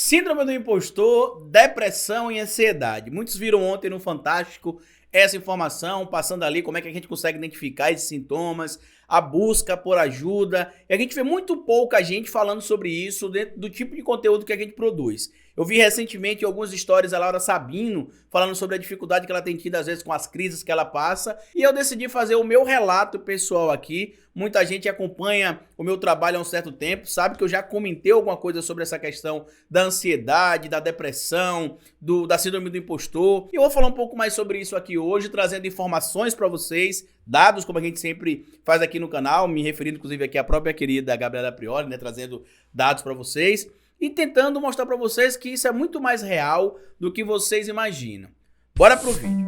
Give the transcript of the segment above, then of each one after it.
Síndrome do impostor, depressão e ansiedade. Muitos viram ontem no Fantástico essa informação, passando ali como é que a gente consegue identificar esses sintomas, a busca por ajuda. E a gente vê muito pouca gente falando sobre isso dentro do tipo de conteúdo que a gente produz. Eu vi recentemente algumas histórias da Laura Sabino falando sobre a dificuldade que ela tem tido às vezes com as crises que ela passa, e eu decidi fazer o meu relato pessoal aqui. Muita gente acompanha o meu trabalho há um certo tempo, sabe que eu já comentei alguma coisa sobre essa questão da ansiedade, da depressão, da síndrome do impostor. E eu vou falar um pouco mais sobre isso aqui hoje, trazendo informações para vocês, dados como a gente sempre faz aqui no canal, me referindo inclusive aqui à própria querida Gabriela Prioli, né, trazendo dados para vocês e tentando mostrar para vocês que isso é muito mais real do que vocês imaginam. Bora pro vídeo.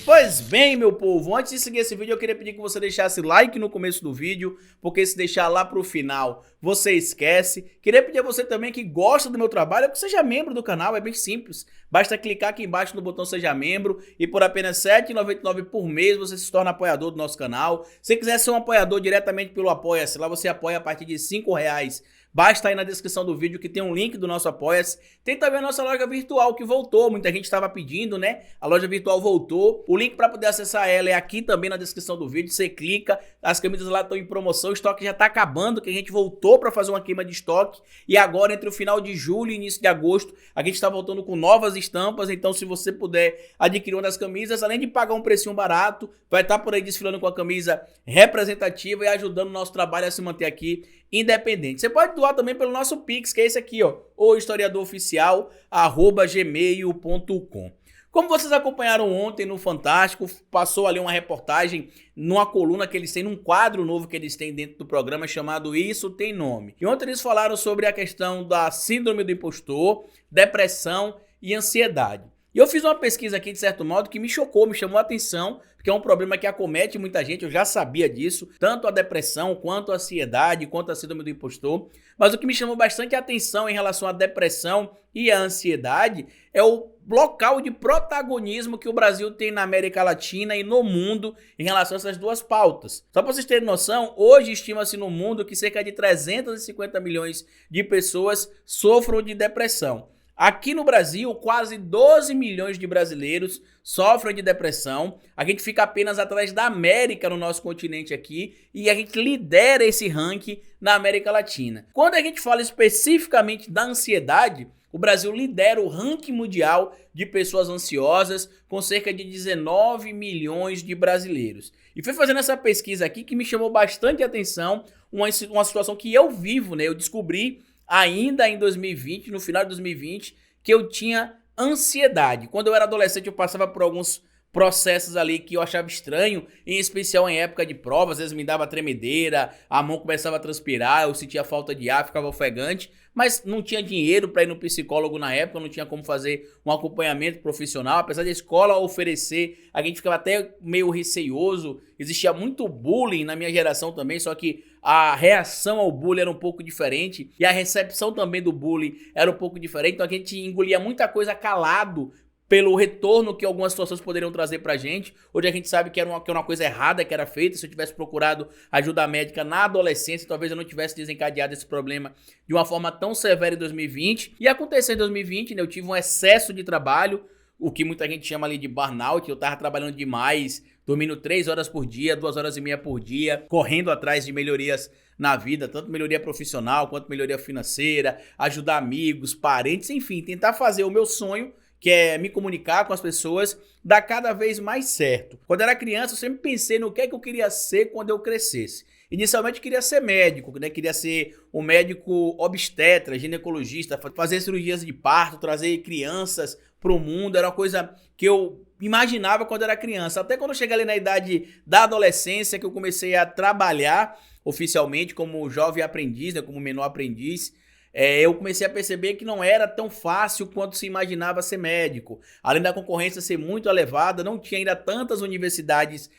Pois bem, meu povo, antes de seguir esse vídeo eu queria pedir que você deixasse like no começo do vídeo, porque se deixar lá pro final você esquece. Queria pedir a você também que gosta do meu trabalho que seja membro do canal, é bem simples. Basta clicar aqui embaixo no botão seja membro e por apenas R$ 7,99 por mês você se torna apoiador do nosso canal. Se quiser ser um apoiador diretamente pelo Apoia-se, lá você apoia a partir de R$5. Basta ir na descrição do vídeo que tem um link do nosso Apoia-se. Tem também a nossa loja virtual que voltou, muita gente estava pedindo, né? A loja virtual voltou. O link para poder acessar ela é aqui também na descrição do vídeo. Você clica, as camisas lá estão em promoção, o estoque já está acabando, que a gente voltou para fazer uma queima de estoque. E agora, entre o final de julho e início de agosto, a gente está voltando com novas estampas. Então, se você puder adquirir uma das camisas, além de pagar um precinho barato, vai estar por aí desfilando com a camisa representativa e ajudando o nosso trabalho a se manter aqui independente. Você pode doar também pelo nosso Pix, que é esse aqui, ó, o historiadoroficial@gmail.com. Como vocês acompanharam ontem no Fantástico, passou ali uma reportagem numa coluna que eles têm, num quadro novo que eles têm dentro do programa chamado Isso Tem Nome. E ontem eles falaram sobre a questão da síndrome do impostor, depressão e ansiedade. E eu fiz uma pesquisa aqui, de certo modo, que me chocou, me chamou a atenção, porque é um problema que acomete muita gente, eu já sabia disso, tanto a depressão, quanto a ansiedade, quanto a síndrome do impostor. Mas o que me chamou bastante a atenção em relação à depressão e à ansiedade é o local de protagonismo que o Brasil tem na América Latina e no mundo em relação a essas duas pautas. Só para vocês terem noção, hoje estima-se no mundo que cerca de 350 milhões de pessoas sofram de depressão. Aqui no Brasil, quase 12 milhões de brasileiros sofrem de depressão. A gente fica apenas atrás da América no nosso continente aqui e a gente lidera esse ranking na América Latina. Quando a gente fala especificamente da ansiedade, o Brasil lidera o ranking mundial de pessoas ansiosas com cerca de 19 milhões de brasileiros. E foi fazendo essa pesquisa aqui que me chamou bastante atenção uma situação que eu vivo, né? Eu descobri ainda em 2020, no final de 2020, que eu tinha ansiedade. Quando eu era adolescente, eu passava por alguns processos ali que eu achava estranho, em especial em época de prova. Às vezes me dava tremedeira, a mão começava a transpirar, eu sentia falta de ar, ficava ofegante, mas não tinha dinheiro para ir no psicólogo na época, não tinha como fazer um acompanhamento profissional, apesar da escola oferecer, a gente ficava até meio receioso, existia muito bullying na minha geração também, só que a reação ao bullying era um pouco diferente e a recepção também do bullying era um pouco diferente, então a gente engolia muita coisa calado pelo retorno que algumas situações poderiam trazer pra gente. Hoje a gente sabe que era uma coisa errada que era feita. Se eu tivesse procurado ajuda médica na adolescência, talvez eu não tivesse desencadeado esse problema de uma forma tão severa em 2020. E aconteceu em 2020, né? Eu tive um excesso de trabalho, o que muita gente chama ali de burnout. Eu tava trabalhando demais, dormindo 3 horas por dia, 2 horas e meia por dia, correndo atrás de melhorias na vida, tanto melhoria profissional quanto melhoria financeira, ajudar amigos, parentes, enfim, tentar fazer o meu sonho, que é me comunicar com as pessoas, dá cada vez mais certo. Quando eu era criança, eu sempre pensei no que é que eu queria ser quando eu crescesse. Inicialmente eu queria ser médico, né? Queria ser um médico obstetra, ginecologista, fazer cirurgias de parto, trazer crianças para o mundo. Era uma coisa que eu imaginava quando eu era criança. Até quando eu cheguei ali na idade da adolescência, que eu comecei a trabalhar oficialmente como jovem aprendiz, né? Como menor aprendiz. Eu comecei a perceber que não era tão fácil quanto se imaginava ser médico. Além da concorrência ser muito elevada, não tinha ainda tantas universidades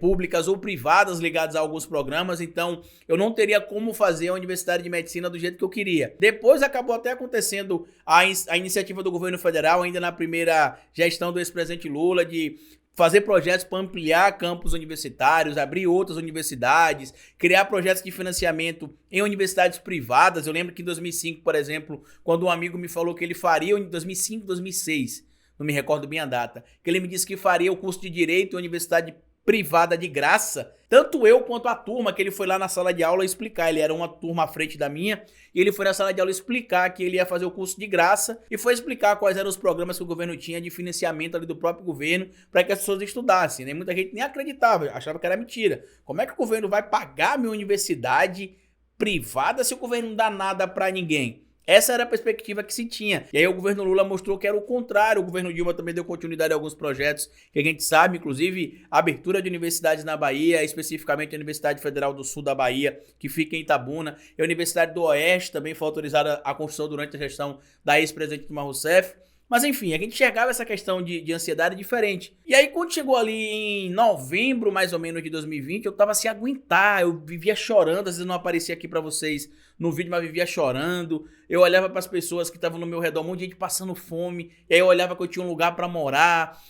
públicas ou privadas ligadas a alguns programas, então eu não teria como fazer a Universidade de Medicina do jeito que eu queria. Depois acabou até acontecendo a iniciativa do governo federal, ainda na primeira gestão do ex-presidente Lula, de fazer projetos para ampliar campos universitários, abrir outras universidades, criar projetos de financiamento em universidades privadas. Eu lembro que em 2005, por exemplo, quando um amigo me falou que ele faria em 2005, 2006, não me recordo bem a data, que ele me disse que faria o curso de Direito em universidade privada de graça, tanto eu quanto a turma, que ele foi lá na sala de aula explicar, ele era uma turma à frente da minha, e ele foi na sala de aula explicar que ele ia fazer o curso de graça e foi explicar quais eram os programas que o governo tinha de financiamento ali do próprio governo para que as pessoas estudassem, né? Muita gente nem acreditava, achava que era mentira. Como é que o governo vai pagar a minha universidade privada se o governo não dá nada para ninguém? Essa era a perspectiva que se tinha. E aí o governo Lula mostrou que era o contrário. O governo Dilma também deu continuidade a alguns projetos que a gente sabe, inclusive a abertura de universidades na Bahia, especificamente a Universidade Federal do Sul da Bahia, que fica em Itabuna, e a Universidade do Oeste também foi autorizada a construção durante a gestão da ex-presidente Dilma Rousseff. Mas enfim, a gente enxergava essa questão de ansiedade diferente. E aí quando chegou ali em novembro, mais ou menos, de 2020, eu tava sem aguentar, eu vivia chorando, às vezes não aparecia aqui pra vocês no vídeo, mas vivia chorando. Eu olhava para as pessoas que estavam no meu redor, um monte de gente passando fome, e aí eu olhava que eu tinha um lugar pra morar,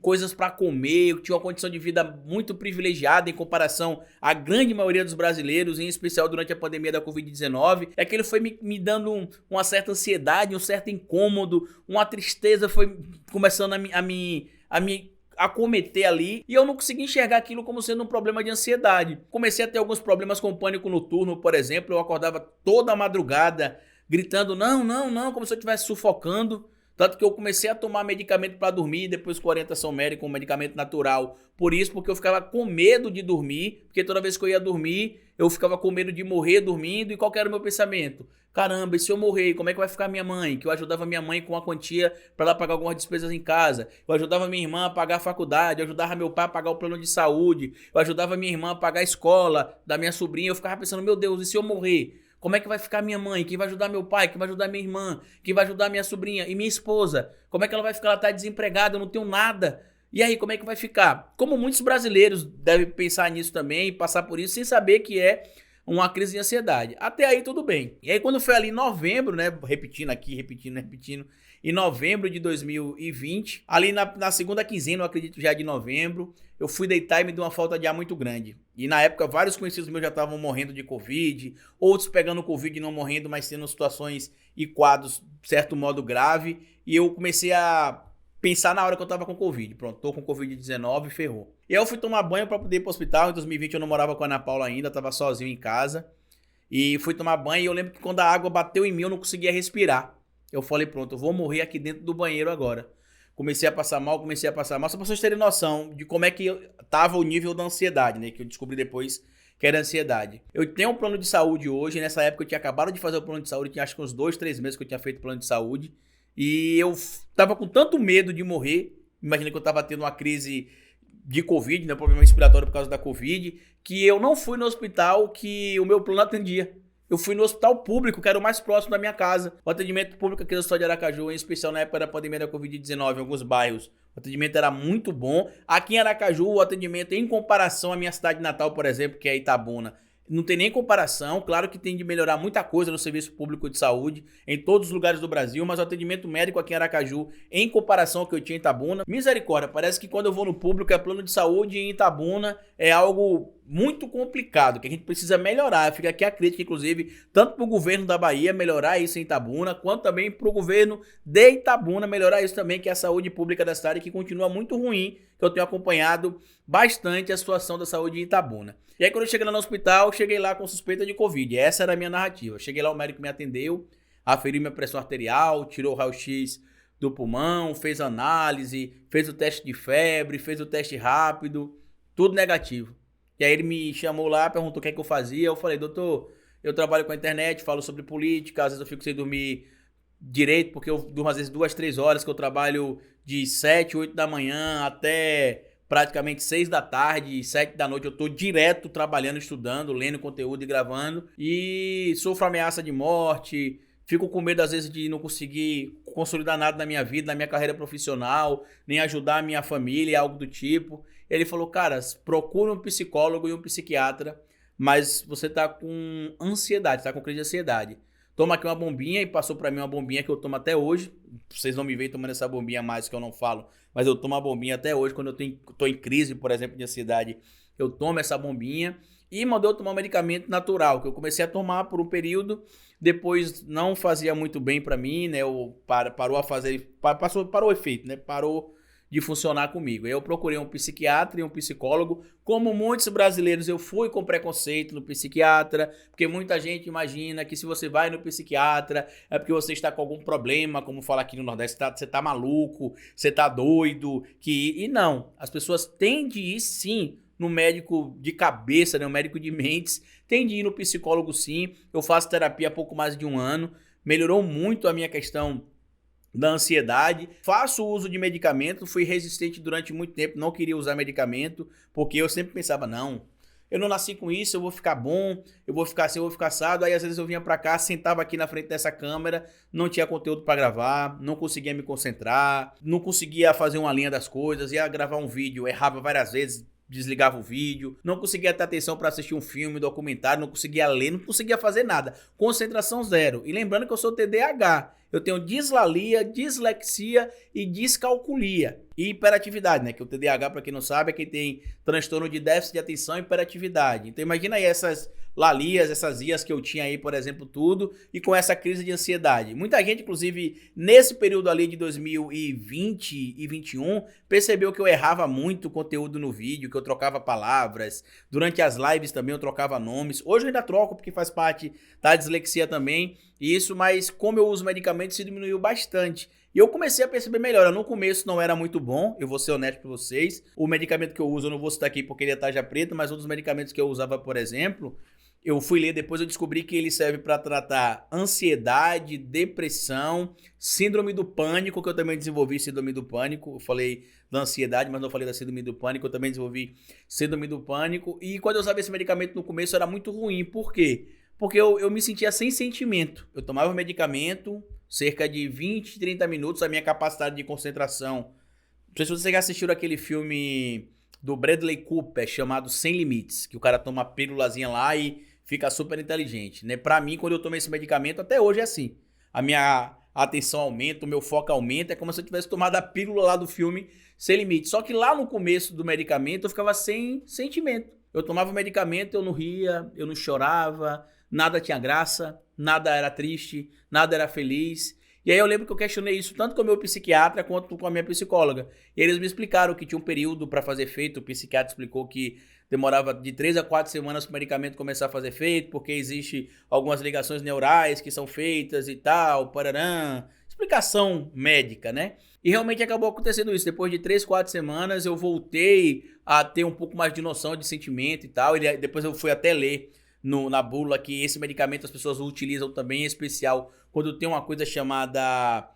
coisas pra comer, eu tinha uma condição de vida muito privilegiada em comparação à grande maioria dos brasileiros, em especial durante a pandemia da Covid-19. E aquilo foi me dando uma certa ansiedade, um certo incômodo, uma tristeza foi começando a me acometer ali, e eu não consegui enxergar aquilo como sendo um problema de ansiedade. Comecei a ter alguns problemas com pânico noturno, por exemplo, eu acordava toda a madrugada gritando não, não, não, como se eu estivesse sufocando. Tanto que eu comecei a tomar medicamento para dormir, depois com orientação médica, um medicamento natural. Por isso, porque eu ficava com medo de dormir, porque toda vez que eu ia dormir, eu ficava com medo de morrer dormindo. E qual que era o meu pensamento? Caramba, e se eu morrer, como é que vai ficar minha mãe? Que eu ajudava minha mãe com uma quantia para ela pagar algumas despesas em casa. Eu ajudava minha irmã a pagar a faculdade, eu ajudava meu pai a pagar o plano de saúde, eu ajudava minha irmã a pagar a escola da minha sobrinha. Eu ficava pensando, meu Deus, e se eu morrer? Como é que vai ficar minha mãe? Quem vai ajudar meu pai? Quem vai ajudar minha irmã? Quem vai ajudar minha sobrinha? E minha esposa? Como é que ela vai ficar? Ela tá desempregada, eu não tenho nada. E aí, como é que vai ficar? Como muitos brasileiros devem pensar nisso também e passar por isso sem saber que é uma crise de ansiedade. Até aí tudo bem. E aí quando foi ali em novembro, né, repetindo, em novembro de 2020, ali na segunda quinzena, eu acredito já de novembro, eu fui deitar e me deu uma falta de ar muito grande. E na época vários conhecidos meus já estavam morrendo de Covid, outros pegando Covid e não morrendo, mas tendo situações e quadros, de certo modo, grave. E eu comecei a pensar na hora que eu tava com Covid. Pronto, tô com Covid-19, ferrou. E aí eu fui tomar banho pra poder ir pro hospital. Em 2020 eu não morava com a Ana Paula ainda, tava sozinho em casa. E fui tomar banho e eu lembro que quando a água bateu em mim eu não conseguia respirar. Eu falei, pronto, eu vou morrer aqui dentro do banheiro agora. Comecei a passar mal. Só pra vocês terem noção de como é que tava o nível da ansiedade, né? Que eu descobri depois que era ansiedade. Eu tenho um plano de saúde hoje. Nessa época eu tinha acabado de fazer o plano de saúde. Tinha acho que uns 2, 3 meses que eu tinha feito o plano de saúde. E eu tava com tanto medo de morrer, imagina que eu tava tendo uma crise de Covid, né, problema respiratório por causa da Covid, que eu não fui no hospital que o meu plano atendia. Eu fui no hospital público, que era o mais próximo da minha casa. O atendimento público aqui da cidade de Aracaju, em especial na época da pandemia da Covid-19, em alguns bairros, o atendimento era muito bom. Aqui em Aracaju, o atendimento em comparação à minha cidade natal, por exemplo, que é Itabuna, não tem nem comparação. Claro que tem de melhorar muita coisa no serviço público de saúde em todos os lugares do Brasil, mas o atendimento médico aqui em Aracaju, em comparação ao que eu tinha em Itabuna, misericórdia, parece que quando eu vou no público é plano de saúde em Itabuna, é algo muito complicado, que a gente precisa melhorar. Fica aqui a crítica, inclusive, tanto para o governo da Bahia melhorar isso em Itabuna, quanto também para o governo de Itabuna melhorar isso também, que é a saúde pública da cidade, que continua muito ruim, que eu tenho acompanhado bastante a situação da saúde em Itabuna. E aí quando eu cheguei lá no hospital, cheguei lá com suspeita de Covid. Essa era a minha narrativa. Cheguei lá, o médico me atendeu, aferiu minha pressão arterial, tirou o raio-x do pulmão, fez análise, fez o teste de febre, fez o teste rápido, tudo negativo. E aí ele me chamou lá, perguntou o que é que eu fazia. Eu falei, doutor, eu trabalho com a internet, falo sobre política, às vezes eu fico sem dormir direito, porque eu durmo às vezes 2, 3 horas, que eu trabalho de 7, 8 da manhã até praticamente 6 da tarde, 7 da noite, eu tô direto trabalhando, estudando, lendo conteúdo e gravando, e sofro ameaça de morte, fico com medo às vezes de não conseguir consolidar nada na minha vida, na minha carreira profissional, nem ajudar a minha família, algo do tipo. Ele falou, cara, procura um psicólogo e um psiquiatra, mas você tá com ansiedade, tá com crise de ansiedade. toma aqui uma bombinha, e passou pra mim uma bombinha que eu tomo até hoje. Vocês não me veem tomando essa bombinha mais, que eu não falo, mas eu tomo a bombinha até hoje. Quando eu tô em crise, por exemplo, de ansiedade, eu tomo essa bombinha. E mandou eu tomar um medicamento natural, que eu comecei a tomar por um período, depois não fazia muito bem pra mim, né? Parou o efeito, né? Parou de funcionar comigo. Aí eu procurei um psiquiatra e um psicólogo. Como muitos brasileiros, eu fui com preconceito no psiquiatra, porque muita gente imagina que se você vai no psiquiatra é porque você está com algum problema, como fala aqui no Nordeste, você tá maluco, você tá doido, e não. As pessoas têm de ir sim no médico de cabeça, né, o médico de mentes, tem de ir no psicólogo sim. Eu faço terapia há pouco mais de um ano, melhorou muito a minha questão da ansiedade, faço uso de medicamento, fui resistente durante muito tempo, não queria usar medicamento, porque eu sempre pensava, não, eu não nasci com isso, eu vou ficar bom, eu vou ficar assim, eu vou ficar assado. Aí às vezes eu vinha pra cá, sentava aqui na frente dessa câmera, não tinha conteúdo pra gravar, não conseguia me concentrar, não conseguia fazer uma linha das coisas, ia gravar um vídeo, errava várias vezes, desligava o vídeo, não conseguia ter atenção para assistir um filme, um documentário, não conseguia ler, não conseguia fazer nada. Concentração zero. E lembrando que eu sou TDAH. Eu tenho dislalia, dislexia e descalculia. E hiperatividade, né? Que o TDAH, para quem não sabe, é quem tem transtorno de déficit de atenção e hiperatividade. Então imagina aí essas lalias, essas ias que eu tinha aí, por exemplo, tudo, e com essa crise de ansiedade. Muita gente, inclusive, nesse período ali de 2020 e 2021, percebeu que eu errava muito conteúdo no vídeo, que eu trocava palavras. Durante as lives também eu trocava nomes. Hoje eu ainda troco, porque faz parte da dislexia também. Isso, mas como eu uso medicamentos, isso diminuiu bastante. E eu comecei a perceber melhor. No começo não era muito bom, eu vou ser honesto para vocês. O medicamento que eu uso, eu não vou citar aqui porque ele é tarja preta, mas um dos medicamentos que eu usava, por exemplo, eu fui ler, depois eu descobri que ele serve para tratar ansiedade, depressão, síndrome do pânico, que eu também desenvolvi síndrome do pânico. Eu falei da ansiedade, mas não falei da síndrome do pânico, eu também desenvolvi síndrome do pânico. E quando eu usava esse medicamento no começo era muito ruim. Por quê? Porque eu me sentia sem sentimento. Eu tomava o medicamento, cerca de 20, 30 minutos, a minha capacidade de concentração. Não sei se vocês já assistiram aquele filme do Bradley Cooper, chamado Sem Limites, que o cara toma uma pílulazinha lá e fica super inteligente, né? Pra mim, quando eu tomei esse medicamento, até hoje é assim. A minha atenção aumenta, o meu foco aumenta, é como se eu tivesse tomado a pílula lá do filme Sem Limites. Só que lá no começo do medicamento eu ficava sem sentimento. Eu tomava o medicamento, eu não ria, eu não chorava, nada tinha graça, nada era triste, nada era feliz. E aí eu lembro que eu questionei isso tanto com o meu psiquiatra quanto com a minha psicóloga. E eles me explicaram que tinha um período para fazer efeito. O psiquiatra explicou que demorava de 3 a 4 semanas para o medicamento começar a fazer efeito, porque existe algumas ligações neurais que são feitas e tal, pararã. Explicação médica, né? E realmente acabou acontecendo isso. Depois de 3, 4 semanas eu voltei a ter um pouco mais de noção de sentimento e tal. E depois eu fui até ler na bula que esse medicamento as pessoas utilizam também, em especial quando tem uma coisa chamada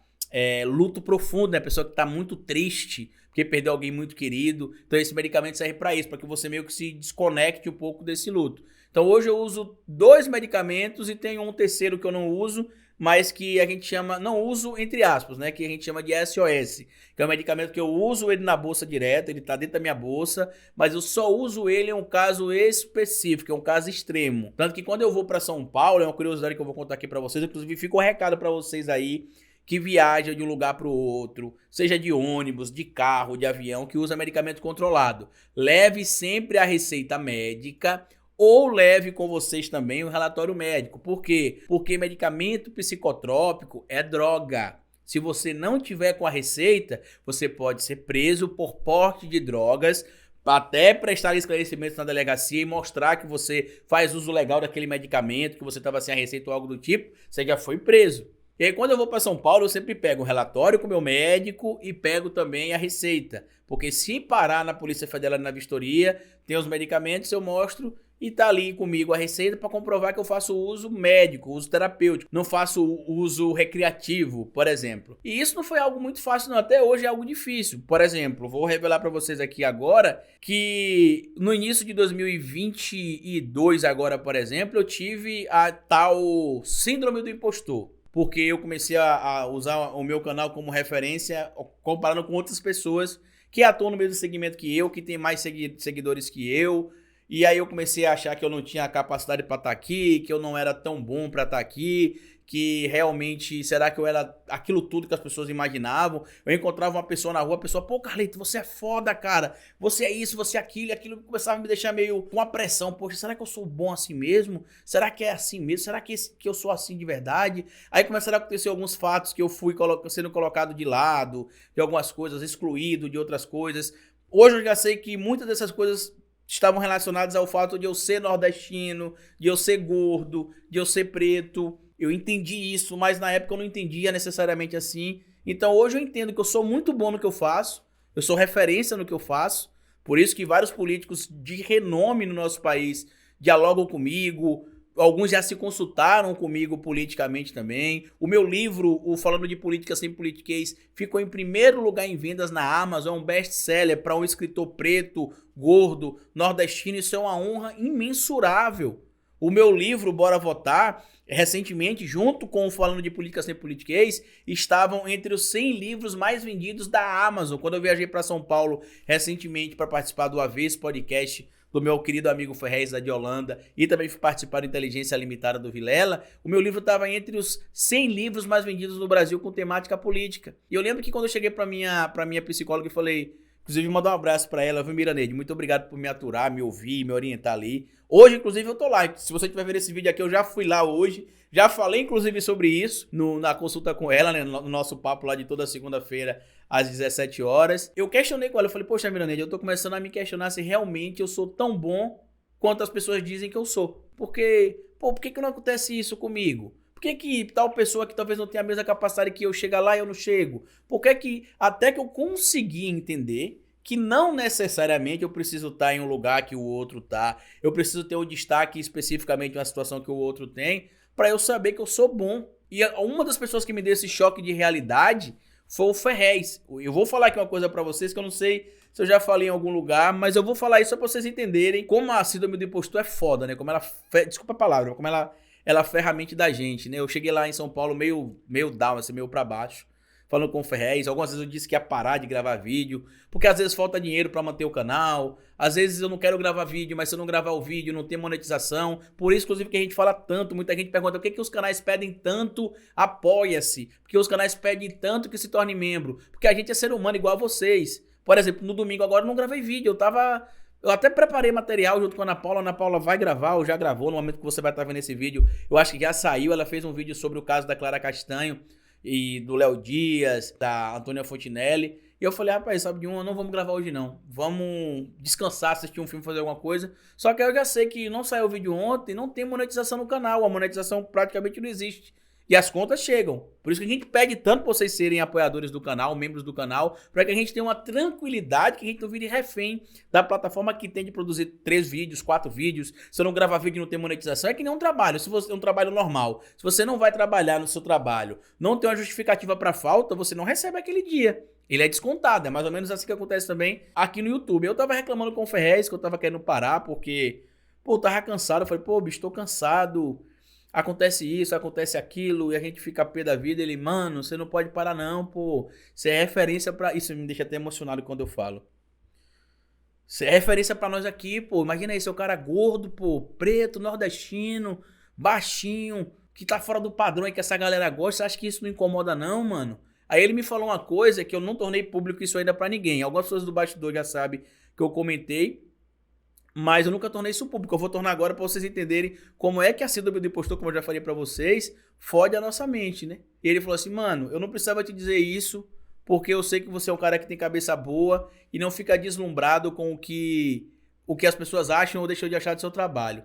luto profundo, né? A pessoa que está muito triste porque perdeu alguém muito querido. Então esse medicamento serve para isso, para que você meio que se desconecte um pouco desse luto. Então hoje eu uso 2 medicamentos e tenho um terceiro que eu não uso, mas que a gente chama, não uso entre aspas, né, que a gente chama de SOS, que é um medicamento que eu uso ele na bolsa direto, ele tá dentro da minha bolsa, mas eu só uso ele em um caso específico, é um caso extremo. Tanto que quando eu vou para São Paulo, é uma curiosidade que eu vou contar aqui para vocês, inclusive fica um recado para vocês aí que viaja de um lugar para o outro, seja de ônibus, de carro, de avião, que usa medicamento controlado. Leve sempre a receita médica ou leve com vocês também o relatório médico. Por quê? Porque medicamento psicotrópico é droga. Se você não tiver com a receita, você pode ser preso por porte de drogas, até prestar esclarecimentos na delegacia e mostrar que você faz uso legal daquele medicamento, que você estava sem a receita ou algo do tipo, você já foi preso. E aí quando eu vou para São Paulo, eu sempre pego o relatório com o meu médico e pego também a receita. Porque se parar na Polícia Federal na vistoria, tem os medicamentos, eu mostro e tá ali comigo a receita para comprovar que eu faço uso médico, uso terapêutico. Não faço uso recreativo, por exemplo. E isso não foi algo muito fácil, não. Até hoje é algo difícil. Por exemplo, vou revelar para vocês aqui agora que no início de 2022 agora, por exemplo, eu tive a tal síndrome do impostor. Porque eu comecei a usar o meu canal como referência, comparando com outras pessoas que atuam no mesmo segmento que eu, que tem mais seguidores que eu. E aí eu comecei a achar que eu não tinha capacidade para estar aqui, que eu não era tão bom para estar aqui, que realmente, será que eu era aquilo tudo que as pessoas imaginavam? Eu encontrava uma pessoa na rua, a pessoa, pô, Carlito, você é foda, cara, você é isso, você é aquilo, e aquilo começava a me deixar meio com a pressão, poxa, será que eu sou bom assim mesmo? Será que é assim mesmo? Será que eu sou assim de verdade? Aí começaram a acontecer alguns fatos que eu fui sendo colocado de lado, de algumas coisas, excluído de outras coisas. Hoje eu já sei que muitas dessas coisas estavam relacionadas ao fato de eu ser nordestino, de eu ser gordo, de eu ser preto. Eu entendi isso, mas na época eu não entendia necessariamente assim. Então hoje eu entendo que eu sou muito bom no que eu faço, eu sou referência no que eu faço. Por isso que vários políticos de renome no nosso país dialogam comigo, alguns já se consultaram comigo politicamente também. O meu livro, o Falando de Política Sem Politiquês, ficou em primeiro lugar em vendas na Amazon, é um best-seller para um escritor preto, gordo, nordestino. Isso é uma honra imensurável. O meu livro, Bora Votar, recentemente, junto com o Falando de Política Sem Politiquês, estavam entre os 100 livros mais vendidos da Amazon. Quando eu viajei para São Paulo recentemente para participar do Avesso Podcast do meu querido amigo Ferrez, da de Holanda, e também fui participar do Inteligência Limitada do Vilela, o meu livro estava entre os 100 livros mais vendidos no Brasil com temática política. E eu lembro que quando eu cheguei para minha psicóloga e falei, inclusive mandar um abraço para ela, viu, Miraneide? Muito obrigado por me aturar, me ouvir, me orientar ali. Hoje, inclusive, eu tô lá. Se você estiver vendo esse vídeo aqui, eu já fui lá hoje. Já falei, inclusive, sobre isso na consulta com ela, né, no nosso papo lá de toda segunda-feira, às 17 horas. Eu questionei com ela, eu falei, poxa, Miraneide, eu tô começando a me questionar se realmente eu sou tão bom quanto as pessoas dizem que eu sou. Porque, por que não acontece isso comigo? Por que tal pessoa que talvez não tenha a mesma capacidade que eu chega lá e eu não chego? Por que até que eu consegui entender que não necessariamente eu preciso estar em um lugar que o outro tá, eu preciso ter um destaque especificamente uma situação que o outro tem, para eu saber que eu sou bom. E uma das pessoas que me deu esse choque de realidade foi o Ferrez. Eu vou falar aqui uma coisa para vocês que eu não sei se eu já falei em algum lugar, mas eu vou falar isso só para vocês entenderem como a síndrome do impostor é foda, né? Como ela, desculpa a palavra, como ela ferra a mente da gente, né? Eu cheguei lá em São Paulo meio down, assim, meio para baixo, falando com o Ferrez. Algumas vezes eu disse que ia parar de gravar vídeo, porque às vezes falta dinheiro para manter o canal, às vezes eu não quero gravar vídeo, mas se eu não gravar o vídeo não tem monetização. Por isso, inclusive, que a gente fala tanto, muita gente pergunta por que os canais pedem tanto apoia-se, porque os canais pedem tanto que se torne membro, porque a gente é ser humano igual a vocês. Por exemplo, no domingo agora eu não gravei vídeo, eu até preparei material junto com a Ana Paula vai gravar, ou já gravou, no momento que você vai estar vendo esse vídeo, eu acho que já saiu, ela fez um vídeo sobre o caso da Clara Castanho, e do Léo Dias, da Antônia Fontinelli. E eu falei, rapaz, sabe de uma, não vamos gravar hoje não. Vamos descansar, assistir um filme, fazer alguma coisa. Só que eu já sei que não saiu o vídeo ontem, não tem monetização no canal. A monetização praticamente não existe. E as contas chegam. Por isso que a gente pede tanto pra vocês serem apoiadores do canal, membros do canal, para que a gente tenha uma tranquilidade, que a gente não vire refém da plataforma que tem de produzir 3 vídeos, 4 vídeos. Se eu não gravar vídeo e não ter monetização, é que nem um trabalho. Se você é um trabalho normal, se você não vai trabalhar no seu trabalho, não tem uma justificativa para falta, você não recebe aquele dia. Ele é descontado, é mais ou menos assim que acontece também aqui no YouTube. Eu tava reclamando com o Ferrez que eu tava querendo parar, porque, eu tava cansado. Eu falei, bicho, tô cansado. Acontece isso, acontece aquilo, e a gente fica a pé da vida. Ele, mano, você não pode parar não, pô. Você é referência pra... Isso me deixa até emocionado quando eu falo. Você é referência pra nós aqui, pô. Imagina aí, seu cara gordo, pô, preto, nordestino, baixinho, que tá fora do padrão aí que essa galera gosta. Você acha que isso não incomoda não, mano? Aí ele me falou uma coisa que eu não tornei público isso ainda pra ninguém. Algumas pessoas do bastidor já sabem que eu comentei, mas eu nunca tornei isso público. Eu vou tornar agora para vocês entenderem como é que a síndrome do impostor, como eu já falei para vocês, fode a nossa mente, né? E ele falou assim, mano, eu não precisava te dizer isso, porque eu sei que você é um cara que tem cabeça boa e não fica deslumbrado com o que as pessoas acham ou deixam de achar do seu trabalho.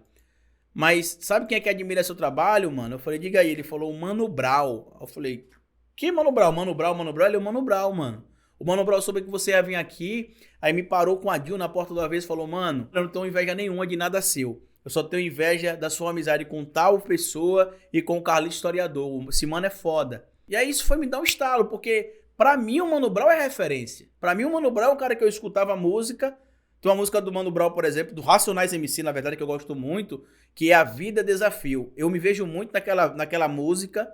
Mas sabe quem é que admira seu trabalho, mano? Eu falei, diga aí. Ele falou, o Mano Brown. Eu falei, que Mano Brown? Mano Brown? Ele é o Mano Brown, mano. O Mano Brown soube que você ia vir aqui, aí me parou com a Dil na porta do Avesso e falou, mano, eu não tenho inveja nenhuma de nada seu. Eu só tenho inveja da sua amizade com tal pessoa e com o Carlito Historiador. Esse mano é foda. E aí isso foi me dar um estalo, porque pra mim o Mano Brown é referência. Pra mim o Mano Brown é um cara que eu escutava música. Tem uma música do Mano Brown, por exemplo, do Racionais MC, na verdade, que eu gosto muito, que é A Vida é Desafio. Eu me vejo muito naquela música,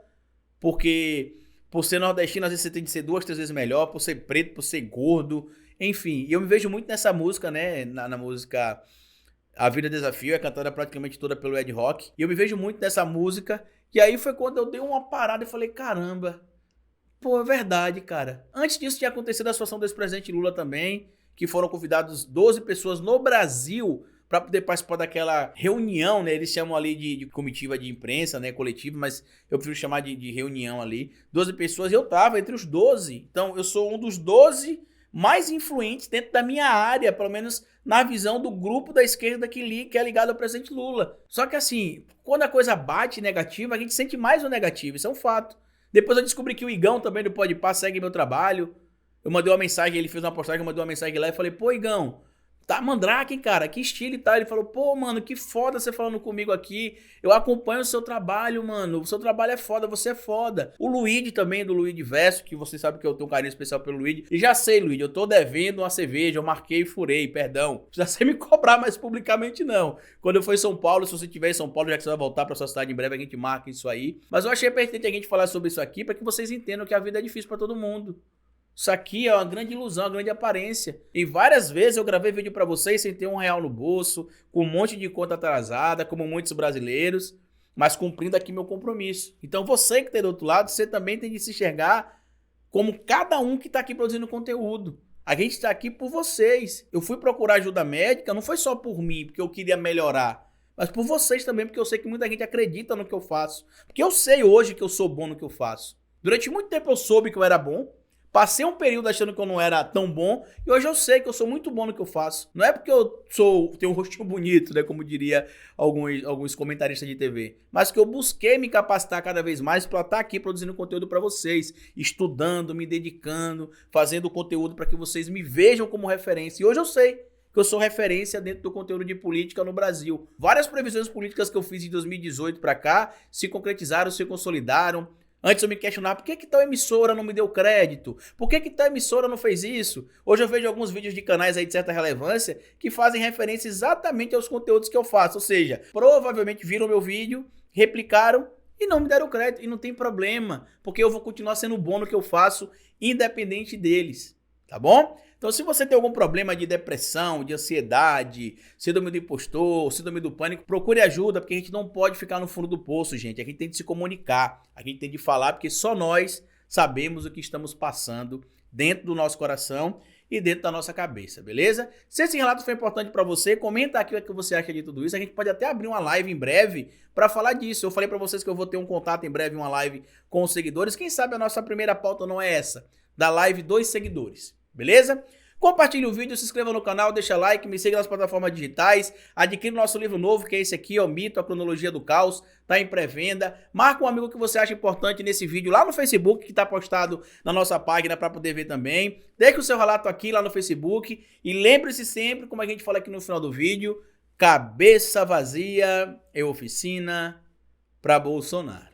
porque... por ser nordestino, às vezes você tem de ser 2, 3 vezes melhor, por ser preto, por ser gordo, enfim. E eu me vejo muito nessa música, né, na música A Vida é Desafio é cantada praticamente toda pelo Ed Rock. E eu me vejo muito nessa música. E aí foi quando eu dei uma parada e falei, caramba, pô, é verdade, cara. Antes disso tinha acontecido a situação do ex-presidente Lula também, que foram convidados 12 pessoas no Brasil para poder participar daquela reunião, né? Eles chamam ali de comitiva de imprensa, né? Coletiva, mas eu prefiro chamar de reunião ali. 12 pessoas e eu tava entre os 12. Então eu sou um dos 12 mais influentes dentro da minha área, pelo menos na visão do grupo da esquerda que é ligado ao presidente Lula. Só que assim, quando a coisa bate negativa, a gente sente mais o negativo, isso é um fato. Depois eu descobri que o Igão também do Podpah segue meu trabalho. Eu mandei uma mensagem, ele fez uma postagem, eu mandei uma mensagem lá e falei, pô, Igão, tá mandrake, hein, cara, que estilo e tal. Ele falou, pô, mano, que foda você falando comigo aqui. Eu acompanho o seu trabalho, mano. O seu trabalho é foda, você é foda. O Luigi também, do Luigi Verso, que você sabe que eu tenho um carinho especial pelo Luigi. E já sei, Luigi, eu tô devendo uma cerveja, eu marquei e furei, perdão. Não precisa você me cobrar mais publicamente, não. Quando eu for em São Paulo, se você estiver em São Paulo, já que você vai voltar pra sua cidade em breve, a gente marca isso aí. Mas eu achei pertinente a gente falar sobre isso aqui pra que vocês entendam que a vida é difícil pra todo mundo. Isso aqui é uma grande ilusão, uma grande aparência. E várias vezes eu gravei vídeo pra vocês sem ter R$1 no bolso, com um monte de conta atrasada, como muitos brasileiros, mas cumprindo aqui meu compromisso. Então você que está do outro lado, você também tem de se enxergar como cada um que está aqui produzindo conteúdo. A gente está aqui por vocês. Eu fui procurar ajuda médica, não foi só por mim, porque eu queria melhorar, mas por vocês também, porque eu sei que muita gente acredita no que eu faço. Porque eu sei hoje que eu sou bom no que eu faço. Durante muito tempo eu soube que eu era bom, passei um período achando que eu não era tão bom e hoje eu sei que eu sou muito bom no que eu faço. Não é porque eu tenho um rostinho bonito, né, como diria alguns comentaristas de TV, mas que eu busquei me capacitar cada vez mais para estar aqui produzindo conteúdo para vocês, estudando, me dedicando, fazendo conteúdo para que vocês me vejam como referência. E hoje eu sei que eu sou referência dentro do conteúdo de política no Brasil. Várias previsões políticas que eu fiz de 2018 para cá se concretizaram, se consolidaram. Antes eu me questionava, por que tal emissora não me deu crédito? Por que tal emissora não fez isso? Hoje eu vejo alguns vídeos de canais aí de certa relevância que fazem referência exatamente aos conteúdos que eu faço. Ou seja, provavelmente viram meu vídeo, replicaram e não me deram crédito. E não tem problema, porque eu vou continuar sendo bom no que eu faço, independente deles. Tá bom? Então, se você tem algum problema de depressão, de ansiedade, síndrome do impostor, síndrome do pânico, procure ajuda, porque a gente não pode ficar no fundo do poço, gente. A gente tem de se comunicar, a gente tem de falar, porque só nós sabemos o que estamos passando dentro do nosso coração e dentro da nossa cabeça, beleza? Se esse relato foi importante para você, comenta aqui o que você acha de tudo isso. A gente pode até abrir uma live em breve para falar disso. Eu falei para vocês que eu vou ter um contato em breve, uma live com os seguidores. Quem sabe a nossa primeira pauta não é essa, da live dos seguidores. Beleza? Compartilhe o vídeo, se inscreva no canal, deixa like, me siga nas plataformas digitais, adquira o nosso livro novo, que é esse aqui, ó, Mito, a Cronologia do Caos, tá em pré-venda. Marca um amigo que você acha importante nesse vídeo lá no Facebook, que tá postado na nossa página para poder ver também. Deixe o seu relato aqui lá no Facebook e lembre-se sempre, como a gente fala aqui no final do vídeo, cabeça vazia é oficina para Bolsonaro.